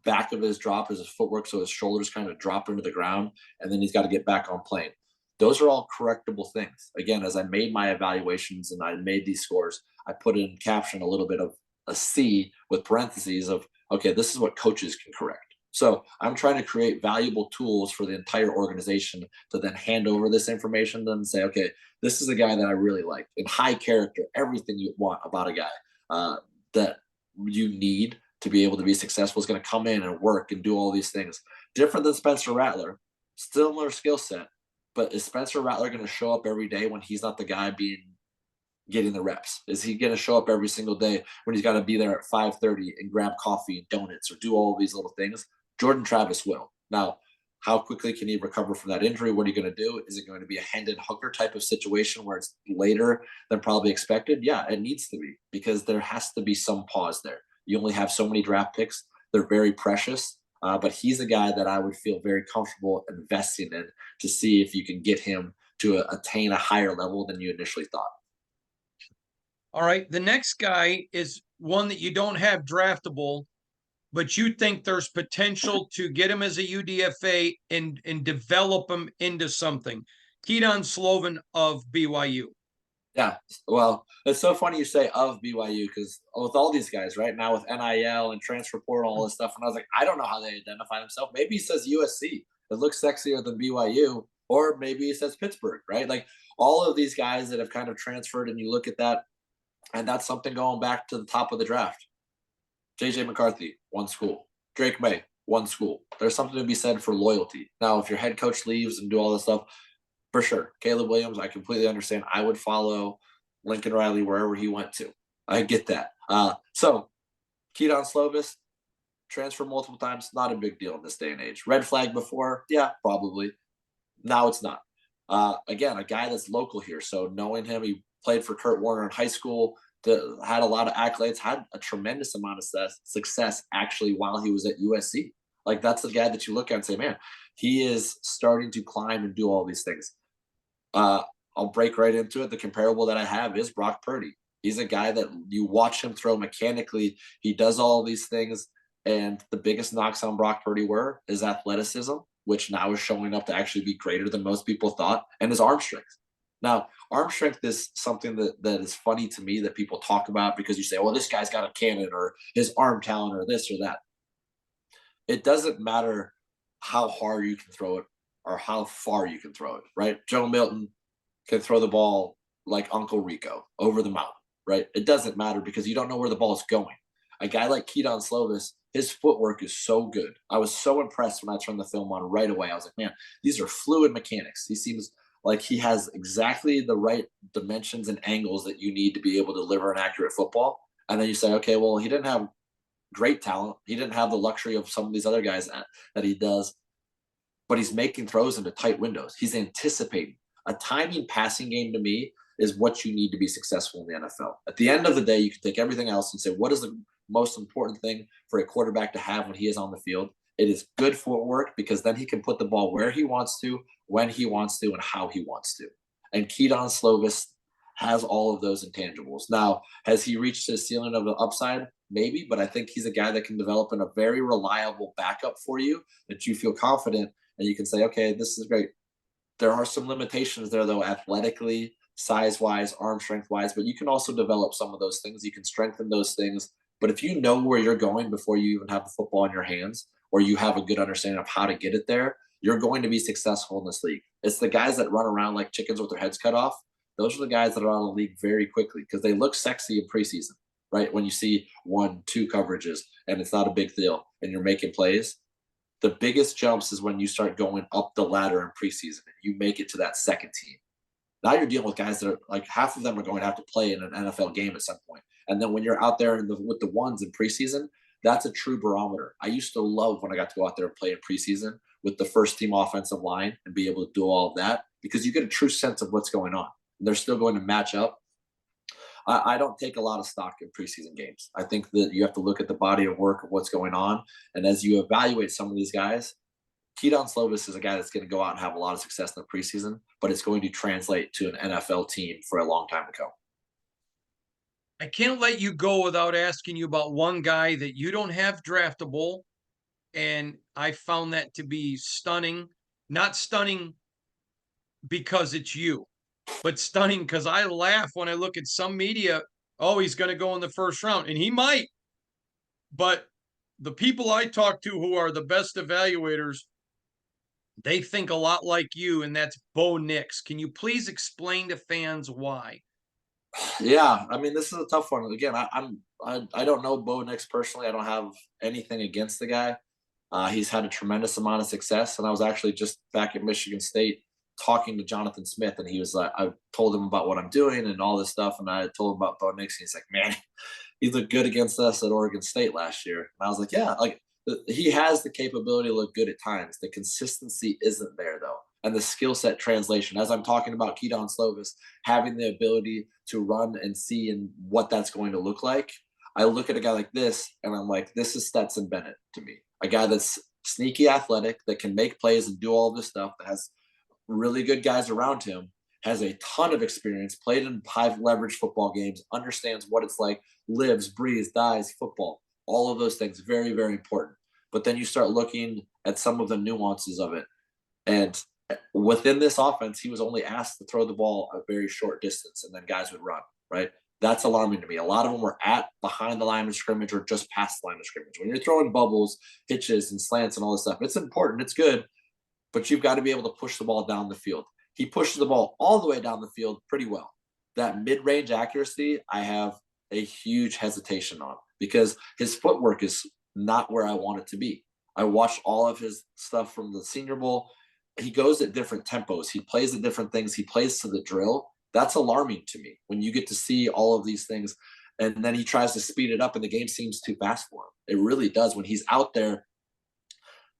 back of his drop as his footwork, so his shoulders kind of drop into the ground, and then he's got to get back on plane. Those are all correctable things. Again, as I made my evaluations and I made these scores, I put in caption a little bit of a C with parentheses of, okay, this is what coaches can correct. So I'm trying to create valuable tools for the entire organization to then hand over this information to them and say, okay, this is a guy that I really like, in high character, everything you want about a guy that you need to be able to be successful is going to come in and work and do all these things. Different than Spencer Rattler, similar skill set, but is Spencer Rattler going to show up every day when he's not the guy getting the reps? Is he going to show up every single day when he's got to be there at 5:30 and grab coffee and donuts or do all of these little things? Jordan Travis will. Now, how quickly can he recover from that injury? What are you going to do? Is it going to be a Hendon Hooker type of situation where it's later than probably expected? Yeah, it needs to be, because there has to be some pause there. You only have so many draft picks. They're very precious. But he's a guy that I would feel very comfortable investing in to see if you can get him to attain a higher level than you initially thought. All right. The next guy is one that you don't have draftable, but you think there's potential to get him as a UDFA and develop him into something. Keaton Slovis of BYU. Yeah, well, it's so funny you say of BYU, because with all these guys right now with NIL and transfer portal, all this stuff, and I was like, I don't know how they identify themselves. Maybe he says USC. It looks sexier than BYU, or maybe he says Pittsburgh, right? Like all of these guys that have kind of transferred, and you look at that, and that's something going back to the top of the draft. JJ McCarthy, one school. Drake May, one school. There's something to be said for loyalty. Now, if your head coach leaves and do all this stuff, for sure. Caleb Williams, I completely understand. I would follow Lincoln Riley wherever he went to. I get that. So Keaton Slovis, transfer multiple times, not a big deal in this day and age. Red flag before? Yeah, probably. Now it's not. Again, a guy that's local here. So knowing him, he played for Kurt Warner in high school, had a lot of accolades, had a tremendous amount of success actually while he was at USC. Like that's the guy that you look at and say, man, he is starting to climb and do all these things. I'll break right into it. The comparable that I have is Brock Purdy. He's a guy that you watch him throw mechanically. He does all these things. And the biggest knocks on Brock Purdy were his athleticism, which now is showing up to actually be greater than most people thought, and his arm strength. Now, arm strength is something that is funny to me that people talk about, because you say, well, this guy's got a cannon, or his arm talent, or this or that. It doesn't matter how hard you can throw it or how far you can throw it, right? Joe Milton can throw the ball like Uncle Rico over the mountain, right? It doesn't matter, because you don't know where the ball is going. A guy like Keaton Slovis, his footwork is so good. I was so impressed when I turned the film on right away. I was like, man, these are fluid mechanics. He seems like he has exactly the right dimensions and angles that you need to be able to deliver an accurate football. And then you say, okay, well, he didn't have great talent. He didn't have the luxury of some of these other guys that he does, but he's making throws into tight windows. He's anticipating. A timing passing game, to me, is what you need to be successful in the NFL. At the end of the day, you can take everything else and say, what is the most important thing for a quarterback to have when he is on the field? It is good footwork, because then he can put the ball where he wants to, when he wants to, and how he wants to. And Keaton Slovis has all of those intangibles. Now, has he reached his ceiling of the upside? Maybe, but I think he's a guy that can develop in a very reliable backup for you, that you feel confident and you can say, okay, this is great. There are some limitations there, though, athletically, size-wise, arm strength-wise, but you can also develop some of those things. You can strengthen those things. But if you know where you're going before you even have the football in your hands, or you have a good understanding of how to get it there, you're going to be successful in this league. It's the guys that run around like chickens with their heads cut off. Those are the guys that are out of the league very quickly, because they look sexy in preseason, right? When you see 1-2 coverages and it's not a big deal and you're making plays. The biggest jumps is when you start going up the ladder in preseason and you make it to that second team. Now you're dealing with guys that are like, half of them are going to have to play in an NFL game at some point. And then when you're out there with the ones in preseason, that's a true barometer. I used to love when I got to go out there and play in preseason with the first team offensive line and be able to do all of that, because you get a true sense of what's going on. They're still going to match up. I don't take a lot of stock in preseason games. I think that you have to look at the body of work of what's going on. And as you evaluate some of these guys, Keaton Slovis is a guy that's going to go out and have a lot of success in the preseason, but it's going to translate to an NFL team for a long time to come. I can't let you go without asking you about one guy that you don't have draftable, and I found that to be stunning. Not stunning because it's you, but stunning because I laugh when I look at some media. Oh, he's going to go in the first round, and he might. But the people I talk to who are the best evaluators, they think a lot like you, and that's Bo Nix. Can you please explain to fans why? Yeah, I mean, this is a tough one. Again, I don't know Bo Nix personally. I don't have anything against the guy. He's had a tremendous amount of success, and I was actually just back at Michigan State talking to Jonathan Smith, and he was like, I told him about what I'm doing and all this stuff, and I told him about Bo Nix, and he's like, man, he looked good against us at Oregon State last year. And I was like, yeah, like he has the capability to look good at times. The consistency isn't there though. And the skill set translation, as I'm talking about Keaton Slovis, having the ability to run and see and what that's going to look like. I look at a guy like this and I'm like, this is Stetson Bennett to me. A guy that's sneaky athletic, that can make plays and do all this stuff, that has really good guys around him, has a ton of experience, played in high leverage football games, understands what it's like, lives, breathes, dies football. All of those things, very, very important. But then you start looking at some of the nuances of it. And within this offense, he was only asked to throw the ball a very short distance and then guys would run, right? That's alarming to me. A lot of them were at behind the line of scrimmage or just past the line of scrimmage. When you're throwing bubbles, hitches, and slants and all this stuff, it's important, it's good, but you've got to be able to push the ball down the field. He pushes the ball all the way down the field pretty well. That mid-range accuracy, I have a huge hesitation on because his footwork is not where I want it to be. I watched all of his stuff from the Senior Bowl. He goes at different tempos. He plays at different things. He plays to the drill. That's alarming to me when you get to see all of these things. And then he tries to speed it up and the game seems too fast for him. It really does. When he's out there,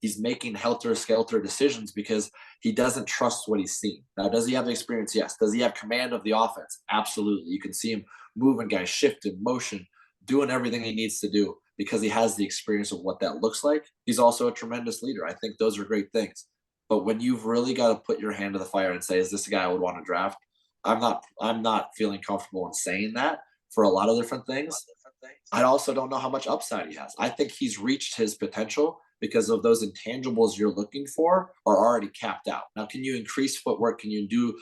he's making helter-skelter decisions because he doesn't trust what he's seen. Now, does he have the experience? Yes. Does he have command of the offense? Absolutely. You can see him moving guys, shifting, motion, doing everything he needs to do because he has the experience of what that looks like. He's also a tremendous leader. I think those are great things. But when you've really got to put your hand to the fire and say, is this a guy I would want to draft? I'm not feeling comfortable in saying that for a lot of different things. I also don't know how much upside he has. I think he's reached his potential because of those intangibles you're looking for are already capped out. Now, can you increase footwork? Can you do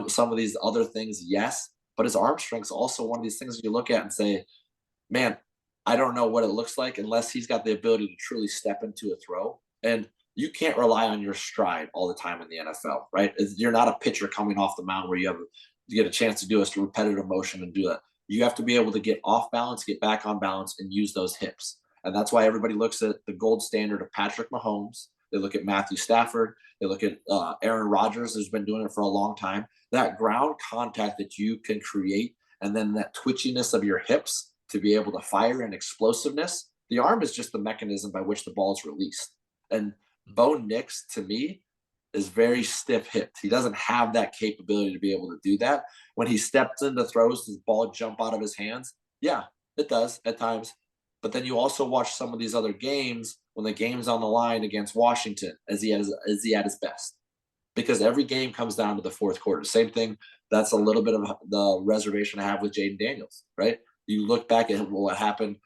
some of these other things? Yes. But his arm strength is also one of these things you look at and say, man, I don't know what it looks like unless he's got the ability to truly step into a throw. And you can't rely on your stride all the time in the NFL, right? You're not a pitcher coming off the mound where you get a chance to do a repetitive motion and do that. You have to be able to get off balance, get back on balance, and use those hips. And that's why everybody looks at the gold standard of Patrick Mahomes. They look at Matthew Stafford. They look at Aaron Rodgers, who's been doing it for a long time. That ground contact that you can create, and then that twitchiness of your hips to be able to fire and explosiveness. The arm is just the mechanism by which the ball is released. And Bo Nix, to me, is very stiff-hipped. He doesn't have that capability to be able to do that. When he steps into throws, does the ball jump out of his hands? Yeah, it does at times. But then you also watch some of these other games when the game's on the line against Washington, is he at his best? Because every game comes down to the fourth quarter. Same thing. That's a little bit of the reservation I have with Jaden Daniels, right? You look back at what happened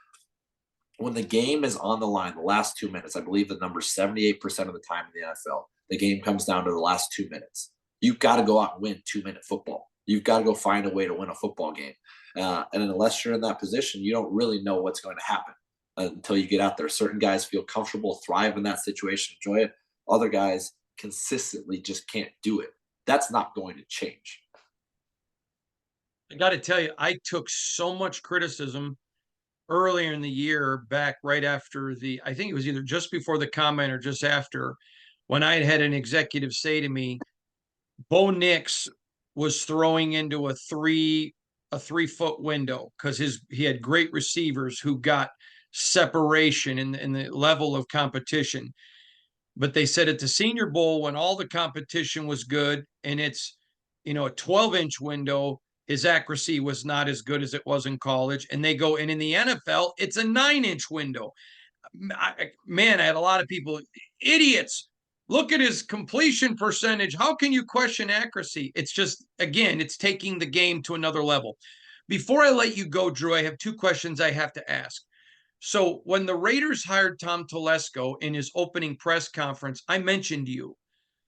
when the game is on the line, the last 2 minutes. I believe the number 78% of the time in the NFL, the game comes down to the last 2 minutes. You've got to go out and win 2-minute football. You've got to go find a way to win a football game. And unless you're in that position, you don't really know what's going to happen until you get out there. Certain guys feel comfortable, thrive in that situation, enjoy it. Other guys consistently just can't do it. That's not going to change. I got to tell you, I took so much criticism earlier in the year, back right after I think it was either just before the combine or just after, when I had an executive say to me, Bo Nix was throwing into a 3-foot window because he had great receivers who got separation in the level of competition. But they said at the Senior Bowl, when all the competition was good and it's a 12-inch window, his accuracy was not as good as it was in college. And they go, and in the NFL, it's a 9-inch window. Man, I had a lot of people, idiots. Look at his completion percentage. How can you question accuracy? It's just, again, it's taking the game to another level. Before I let you go, Drew, I have 2 questions I have to ask. So when the Raiders hired Tom Telesco in his opening press conference, I mentioned you.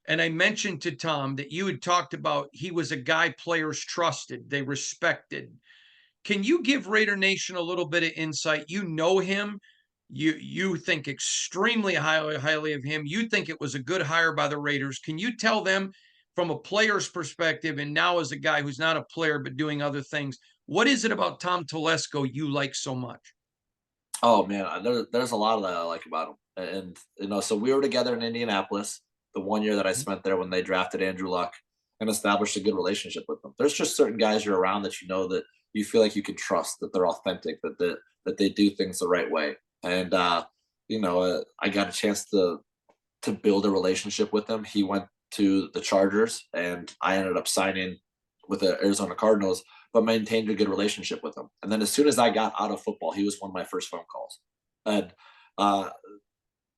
And I mentioned to Tom that you had talked about he was a guy players trusted, they respected. Can you give Raider Nation a little bit of insight? You know him. You think extremely highly of him. You think it was a good hire by the Raiders. Can you tell them from a player's perspective, and now as a guy who's not a player but doing other things, what is it about Tom Telesco you like so much? Oh man, there's a lot that I like about him, and so we were together in Indianapolis the one year that I Mhm. spent there when they drafted Andrew Luck and established a good relationship with them. There's just certain guys you're around that that you feel like you can trust, that they're authentic, that they do things the right way, and I got a chance to build a relationship with him. He went to the Chargers, and I ended up signing with the Arizona Cardinals, but maintained a good relationship with him. And then as soon as I got out of football, he was one of my first phone calls. And uh,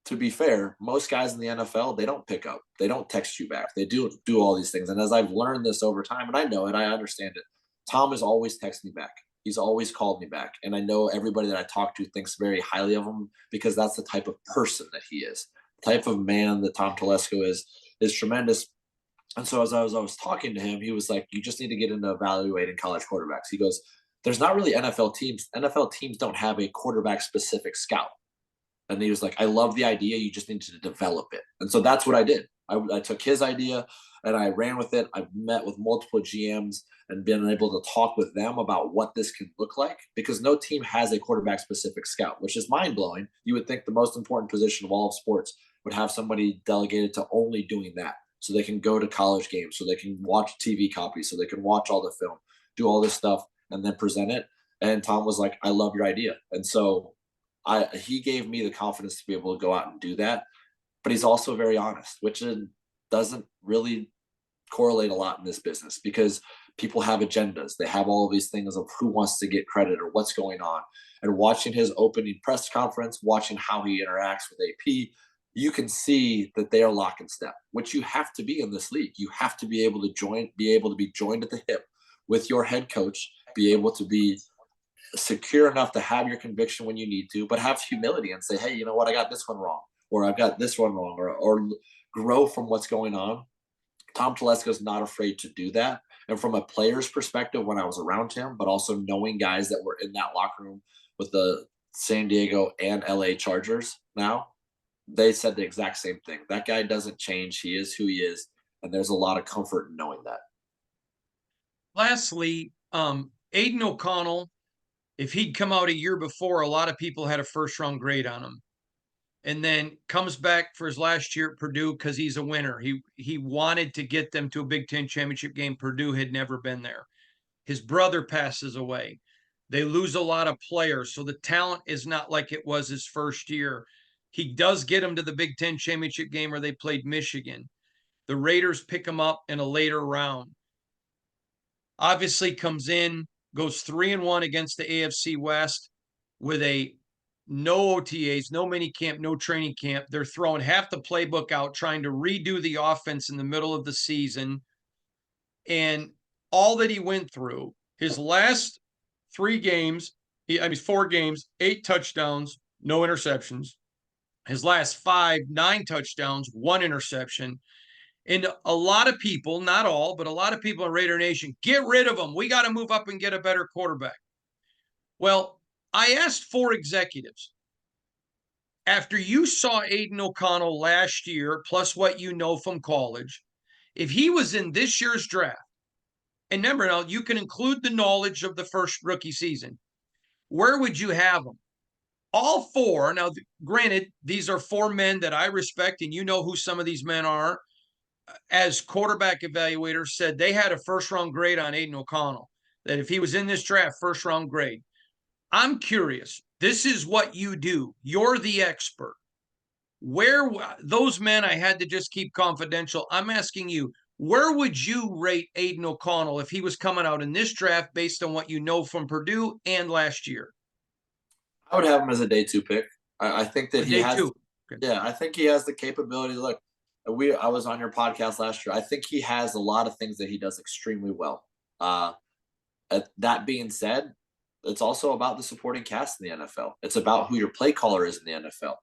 to be fair, most guys in the NFL, they don't pick up, they don't text you back, they do all these things. And as I've learned this over time, and I know it, I understand it. Tom has always texted me back. He's always called me back, and I know everybody that I talk to thinks very highly of him because that's the type of person that he is. The type of man that Tom Telesco is tremendous. And so as I was talking to him, he was like, "You just need to get into evaluating college quarterbacks." He goes, "There's not really NFL teams. NFL teams don't have a quarterback specific scout." And he was like, "I love the idea. You just need to develop it." And so that's what I did. I took his idea and I ran with it. I've met with multiple GMs and been able to talk with them about what this can look like because no team has a quarterback specific scout, which is mind blowing. You would think the most important position of all of sports would have somebody delegated to only doing that. So they can go to college games, so they can watch TV copies, so they can watch all the film, do all this stuff, and then present it. And Tom was like, "I love your idea." And so he gave me the confidence to be able to go out and do that. But he's also very honest, which doesn't really correlate a lot in this business because people have agendas. They have all of these things of who wants to get credit or what's going on. And watching his opening press conference, watching how he interacts with AP, you can see that they are lock and step, which you have to be in this league. You have to be able to be able to be joined at the hip with your head coach, be able to be secure enough to have your conviction when you need to, but have humility and say, "Hey, you know what? I got this one wrong, or I've got this one wrong, or grow from what's going on." Tom Telesco is not afraid to do that. And from a player's perspective, when I was around him, but also knowing guys that were in that locker room with the San Diego and LA Chargers now, they said the exact same thing. That guy doesn't change. He is who he is. And there's a lot of comfort in knowing that. Lastly, Aiden OConnell, if he'd come out a year before, a lot of people had a first round grade on him. And then comes back for his last year at Purdue because he's a winner. He wanted to get them to a Big Ten championship game. Purdue had never been there. His brother passes away. They lose a lot of players, so the talent is not like it was his first year. He does get them to the Big Ten championship game where they played Michigan. The Raiders pick him up in a later round. Obviously, comes in, goes 3-1 against the AFC West with a no OTAs, no mini camp, no training camp. They're throwing half the playbook out, trying to redo the offense in the middle of the season. And all that he went through, his last 3 games, 4 games, 8 touchdowns, no interceptions. His last 5, 9 touchdowns, 1 interception. And a lot of people, not all, but a lot of people in Raider Nation, get rid of him. We got to move up and get a better quarterback. Well, I asked 4 executives after you saw Aiden OConnell last year, plus what you know from college, if he was in this year's draft, and remember now, you can include the knowledge of the first rookie season, where would you have him? All 4, now, granted, these are 4 men that I respect, and you know who some of these men are, as quarterback evaluators said they had a first round grade on Aiden OConnell, that if he was in this draft, first round grade. I'm curious. This is what you do. You're the expert. Where those men I had to just keep confidential. I'm asking you, where would you rate Aiden OConnell if he was coming out in this draft based on what you know from Purdue and last year? I would have him as a day 2 pick. I think that A he day has, two. Okay. yeah, I think he has the capability. Look, I was on your podcast last year. I think he has a lot of things that he does extremely well. Uh, that being said, it's also about the supporting cast in the NFL. It's about who your play caller is in the NFL.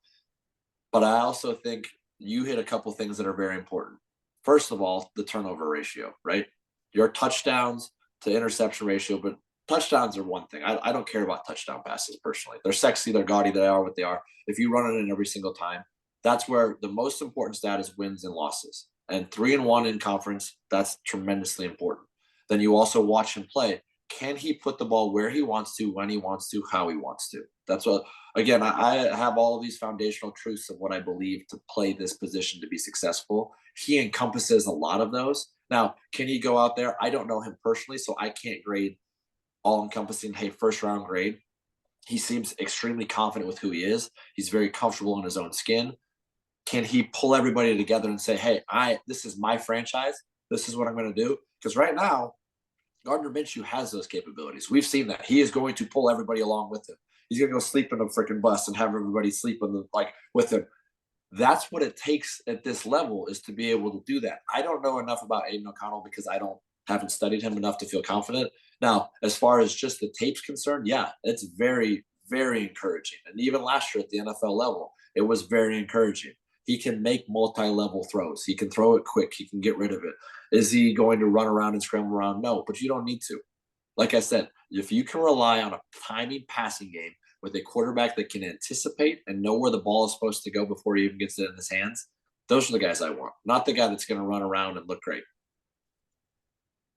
But I also think you hit a couple things that are very important. First of all, the turnover ratio, right? Your touchdowns to interception ratio, but touchdowns are one thing. I don't care about touchdown passes personally. They're sexy, they're gaudy, they are what they are. If you run it in every single time, that's where the most important stat is wins and losses. And 3-1 in conference, that's tremendously important. Then you also watch him play. Can he put the ball where he wants to, when he wants to, how he wants to? That's what, again, I have all of these foundational truths of what I believe to play this position to be successful. He encompasses a lot of those. Now, can he go out there? I don't know him personally, so I can't grade all encompassing, hey, first round grade. He seems extremely confident with who he is. He's very comfortable in his own skin. Can he pull everybody together and say, hey, this is my franchise. This is what I'm going to do? Because right now, Gardner Minshew has those capabilities. We've seen that. He is going to pull everybody along with him. He's going to go sleep in a freaking bus and have everybody sleep on with him. That's what it takes at this level, is to be able to do that. I don't know enough about Aiden OConnell because haven't studied him enough to feel confident. Now, as far as just the tape's concerned, yeah, it's very, very encouraging. And even last year at the NFL level, it was very encouraging. He can make multi-level throws. He can throw it quick. He can get rid of it. Is he going to run around and scramble around? No, but you don't need to. Like I said, if you can rely on a timing passing game with a quarterback that can anticipate and know where the ball is supposed to go before he even gets it in his hands, those are the guys I want, not the guy that's going to run around and look great.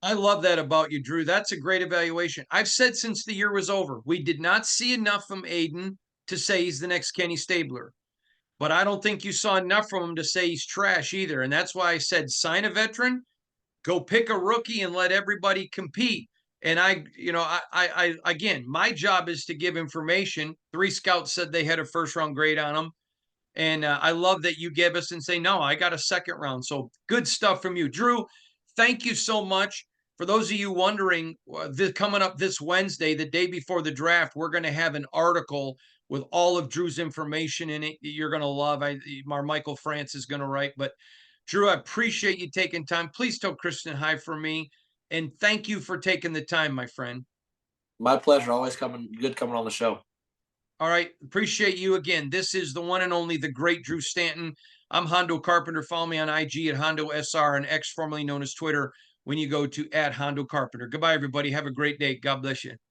I love that about you, Drew. That's a great evaluation. I've said since the year was over, we did not see enough from Aiden to say he's the next Kenny Stabler. But I don't think you saw enough from him to say he's trash either. And that's why I said sign a veteran, go pick a rookie and let everybody compete. And I again, my job is to give information. 3 scouts said they had a first round grade on him. And I love that you gave us and say, no, I got a second round. So good stuff from you. Drew, thank you so much. For those of you wondering, coming up this Wednesday, the day before the draft, we're going to have an article with all of Drew's information in it. You're going to love. Michael France is going to write. But Drew, I appreciate you taking time. Please tell Kristen hi for me. And thank you for taking the time, my friend. My pleasure. Always coming on the show. All right. Appreciate you again. This is the one and only, the great Drew Stanton. I'm Hondo Carpenter. Follow me on IG at Hondo SR and X, formerly known as Twitter, when you go to @Hondo Carpenter. Goodbye, everybody. Have a great day. God bless you.